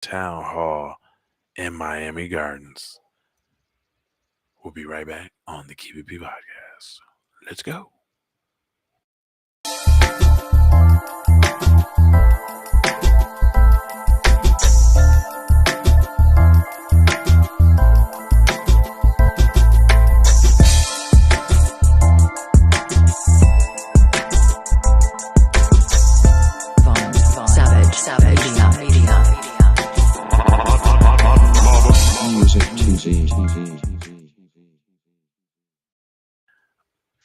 town hall in Miami Gardens. We'll be right back on the Keep It P podcast. Let's go. Savage Music TV.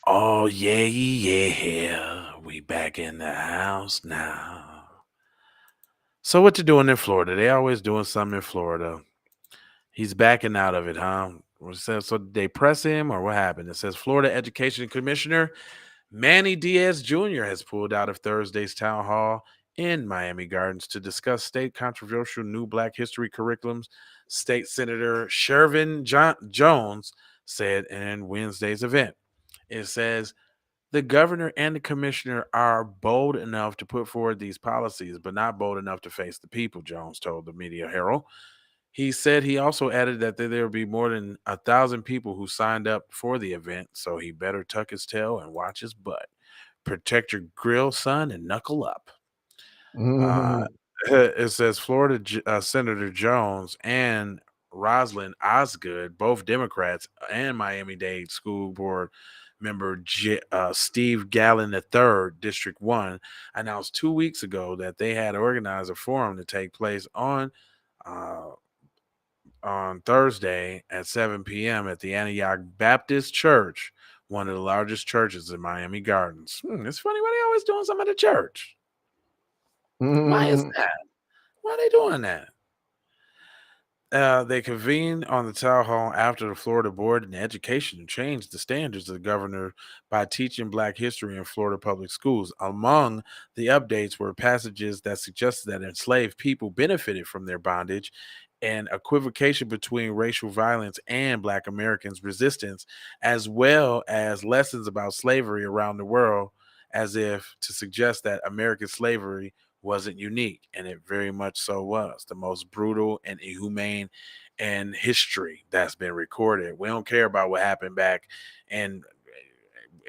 Oh, yeah, yeah. We back in the house now. So what you doing in Florida? They always doing something in Florida. He's backing out of it, huh? So did they press him or what happened? It says Florida Education Commissioner Manny Diaz Jr. has pulled out of Thursday's town hall in Miami Gardens to discuss state controversial new Black history curriculums. State Senator Jones said in Wednesday's event. It says the governor and the commissioner are bold enough to put forward these policies, but not bold enough to face the people, Jones told the Media Herald. He said he also added that there will be more than 1,000 people who signed up for the event, so he better tuck his tail and watch his butt. Protect your grill, son, and knuckle up. Uh, it says Florida Senator Jones and Rosalind Osgood, both Democrats, and Miami-Dade School Board member Steve Gallen III, District 1, announced 2 weeks ago that they had organized a forum to take place uh, on Thursday at 7 p.m. at the Antioch Baptist Church, one of the largest churches in Miami Gardens. It's funny why they always doing something at the church. Why is that? Why are they doing that? They convened on the town hall after the Florida Board in Education changed the standards of the governor by teaching Black history in Florida public schools. Among the updates were passages that suggested that enslaved people benefited from their bondage and equivocation between racial violence and Black Americans' resistance, as well as lessons about slavery around the world, as if to suggest that American slavery wasn't unique, and it very much so was the most brutal and inhumane in history that's been recorded. We don't care about what happened back in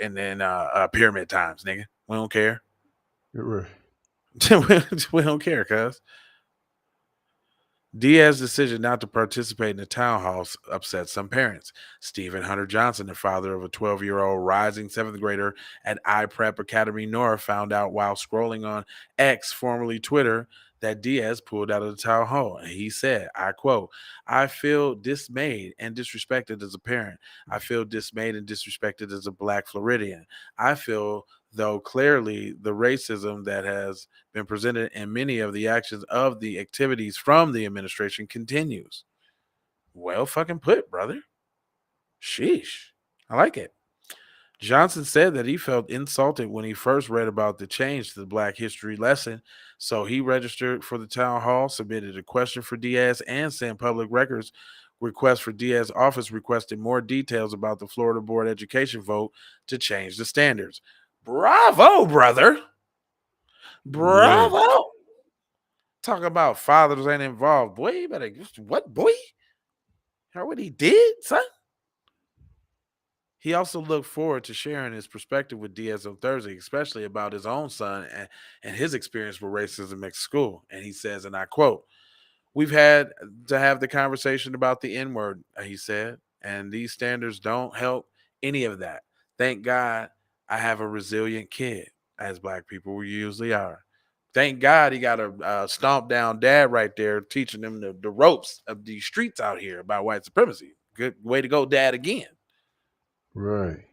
then pyramid times, nigga. We don't care. Right. We don't care, cuz. Diaz's decision not to participate in the town hall upset some parents. Stephen Hunter Johnson, the father of a 12-year-old rising seventh grader at iPrep Academy North, found out while scrolling on X, formerly Twitter, that Diaz pulled out of the town hall. And he said, I quote, I feel dismayed and disrespected as a parent. I feel dismayed and disrespected as a Black Floridian. I feel, though clearly the racism that has been presented in many of the actions of the activities from the administration continues. Well fucking put, brother. Sheesh. I like it. Johnson said that he felt insulted when he first read about the change to the Black history lesson, so he registered for the town hall, submitted a question for Diaz, and sent public records request for Diaz's office requesting more details about the Florida Board Education vote to change the standards. Bravo, brother. Bravo. Right. Talk about fathers ain't involved. Boy, you better, what, boy? Heard what he did, son? He also looked forward to sharing his perspective with Diaz on Thursday, especially about his own son and his experience with racism at school. And he says, and I quote, we've had to have the conversation about the N word, he said, and these standards don't help any of that. Thank God I have a resilient kid, as Black people usually are. Thank God he got a stomp down dad right there teaching him the ropes of these streets out here about white supremacy. Good way to go, dad, again. Right.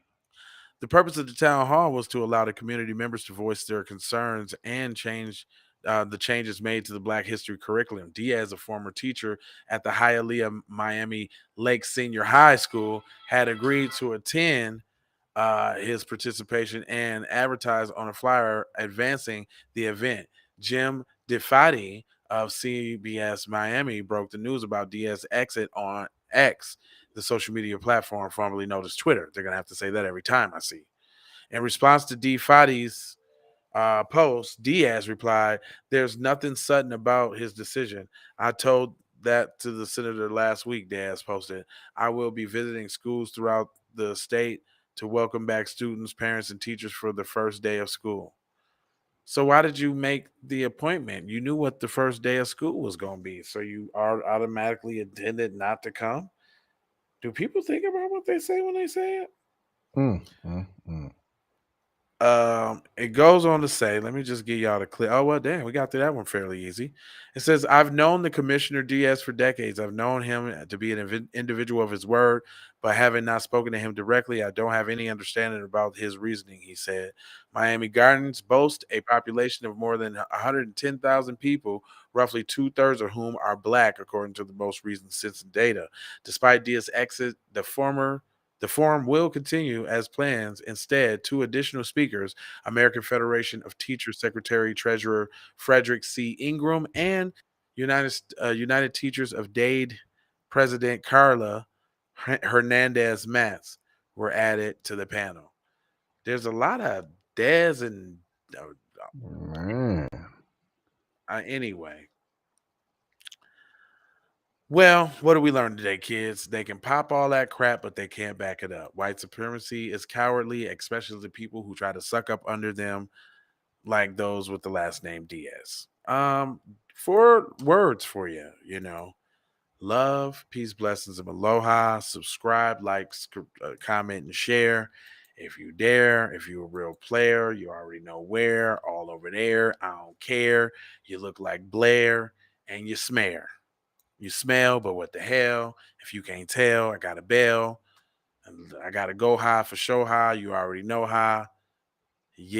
The purpose of the town hall was to allow the community members to voice their concerns and change the changes made to the Black history curriculum. Diaz, a former teacher at the Hialeah Miami Lake Senior High School, had agreed to attend his participation and advertise on a flyer advancing the event. Jim DeFati of CBS Miami broke the news about Diaz's exit on X, the social media platform formerly known as Twitter. They're going to have to say that every time I see. In response to DeFati's Post, Diaz replied, "There's nothing sudden about his decision. I told that to the senator last week," Diaz posted. "I will be visiting schools throughout the state to welcome back students, parents, and teachers for the first day of school." So why did you make the appointment? You knew what the first day of school was going to be, so you are automatically intended not to come? Do people think about what they say when they say it? Mm, mm, mm. It goes on to say, let me just give y'all the clip. Oh well, damn, we got through that one fairly easy. It says, "I've known the Commissioner Diaz for decades. I've known him to be an individual of his word, but having not spoken to him directly, I don't have any understanding about his reasoning," he said. Miami Gardens boast a population of more than 110,000 people, roughly two-thirds of whom are black, according to the most recent census data. Despite Diaz's exit, the forum will continue as plans. Instead, two additional speakers, American Federation of Teachers Secretary Treasurer Frederick C. Ingram and United Teachers of Dade President Carla Hernandez Matz, were added to the panel. There's a lot of Dez and uh, Man. anyway. Well, what do we learn today, kids? They can pop all that crap, but they can't back it up. White supremacy is cowardly, especially the people who try to suck up under them, like those with the last name Diaz. Four words for you, love, peace, blessings, and aloha. Subscribe, like, comment, and share. If you dare, if you're a real player, you already know where, all over there. I don't care. You look like Blair and you smear. You smell, but what the hell? If you can't tell, I got a bell. And I got to go high for show high. You already know how.